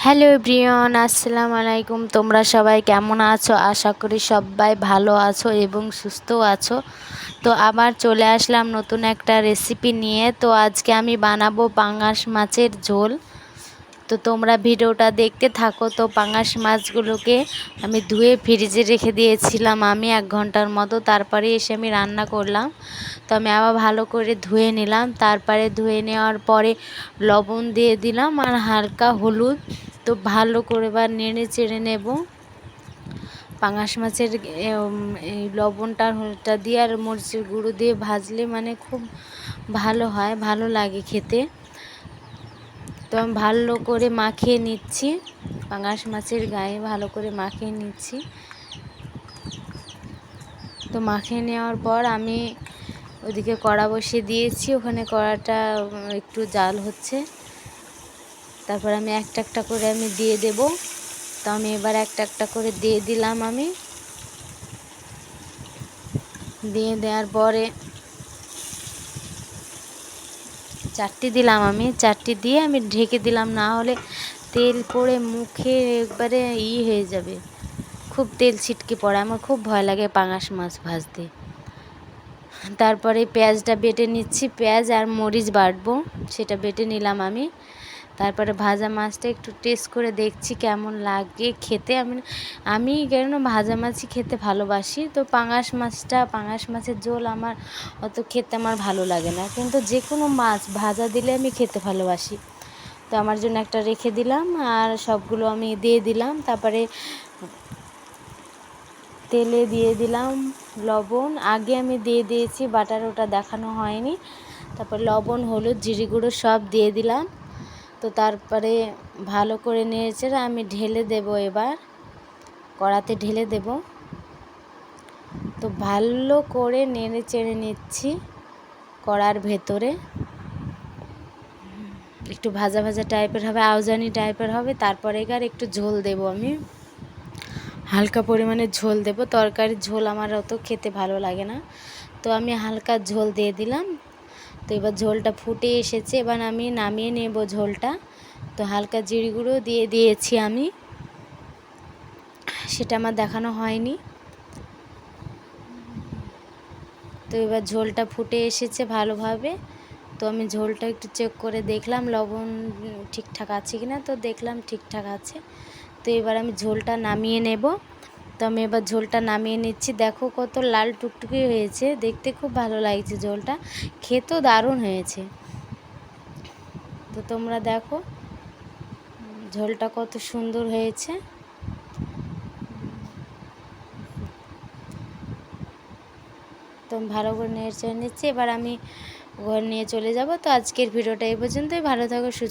Hello everyone, আসসালামু আলাইকুম। তোমরা সবাই কেমন আছো? আশা করি সবাই ভালো আছো এবং সুস্থ আছো। তো আবার চলে আসলাম নতুন একটা রেসিপি নিয়ে। তো আজকে আমি বানাবো পাঙাশ মাছের ঝোল। তো তোমরা ভিডিওটা দেখতে থাকো। তো পাঙাশ মাছগুলোকে আমি ধুয়ে ফ্রিজে রেখে দিয়েছিলাম আমি 1 ঘন্টার মতো। তারপরে এসে আমি রান্না করলাম। তো আমি আবার ভালো করে ধুয়ে নিলাম। তারপরে ধুয়ে নেওয়ার পরে লবণ দিয়ে দিলাম আর হালকা হলুদ। তো ভালো করে এবার নেড়ে চেড়ে নেব। পাঙাশ মাছের এই লবণটা হলুদটা দিয়ে আর মরিচের গুঁড়ো দিয়ে ভাজলে মানে খুব ভালো হয়, ভালো লাগে খেতে। তো আমি ভালো করে মাখিয়ে নিচ্ছি, পাঙাশ মাছের গায়ে ভালো করে মাখিয়ে নিচ্ছি। তো মাখিয়ে নেওয়ার পর আমি ওদিকে কড়া বসিয়ে দিয়েছি। ওখানে কড়াটা একটু জাল হচ্ছে। তারপর আমি একটা একটা করে আমি দিয়ে দেব। তো আমি এবার একটা একটা করে দিয়ে দিলাম। আমি দিয়ে দেওয়ার পরে 4টি দিলাম। আমি 4টি দিয়ে আমি ঢেকে দিলাম, না হলে তেল পড়ে মুখে একবারে হয়ে যাবে, খুব তেল ছিটকে পড়ে। আমার খুব ভয় লাগে পাঙাশ মাছ ভাজতে। তারপরে পেঁয়াজটা বেটে নিচ্ছি, পেঁয়াজ আর মরিচ বাটবো, সেটা বেটে নিলাম আমি। তারপরে ভাজা মাছটা একটু টেস্ট করে দেখছি কেমন লাগে খেতে। আমি কেন ভাজা মাছই খেতে ভালোবাসি। তো পাঙাশ মাছের ঝোল আমার অত খেতে আমার ভালো লাগে না, কিন্তু যে কোনো মাছ ভাজা দিলে আমি খেতে ভালোবাসি। তো আমার জন্য একটা রেখে দিলাম আর সবগুলো আমি দিয়ে দিলাম। তারপরে তেলে দিয়ে দিলাম লবণ, আগে আমি দিয়ে দিয়েছি, বাটার ওটা দেখানো হয়নি। তারপর লবণ, হলুদ, জিরে গুঁড়ো সব দিয়ে দিলাম। তো তারপরে ভালো করে নেড়েচেড়ে আমি ঢেলে দেব, এবার কড়াতে ঢেলে দেব। তো ভালো করে নেড়ে চেড়ে নিচ্ছি কড়ার ভেতরে। একটু ভাজা ভাজা টাইপের হবে, আউজানি টাইপের হবে। তারপরে এবার একটু ঝোল দেব, আমি হালকা পরিমাণে ঝোল দেব। তরকারির ঝোল আমার অত খেতে ভালো লাগে না, তো আমি হালকা ঝোল দিয়ে দিলাম। তো এবার ঝোলটা ফুটে এসেছে, এবার আমি নামিয়ে নেব ঝোলটা। তো হালকা জিরে গুঁড়ো দিয়ে দিয়েছি আমি, সেটা আমার দেখানো হয়নি। তো এবার ঝোলটা ফুটে এসেছে ভালোভাবে। তো আমি ঝোলটা একটু চেক করে দেখলাম লবণ ঠিকঠাক আছে কি না। তো দেখলাম ঠিকঠাক আছে। তো এবার আমি ঝোলটা নামিয়ে নেব। তো আমি এবার ঝোলটা নামিয়ে নিচ্ছি। দেখো কত লাল টুকটুকি হয়েছে, দেখতে খুব ভালো লাগছে। ঝোলটা খেতেও দারুণ হয়েছে। তো তোমরা দেখো ঝোলটা কত সুন্দর হয়েছে। তো আমি ভালো করে নেড়ে চেড়ে নিচ্ছি। এবার আমি ঘর নিয়ে চলে যাব। তো আজকের ভিডিওটা এই পর্যন্তই। ভালো থাকো, সুস্থ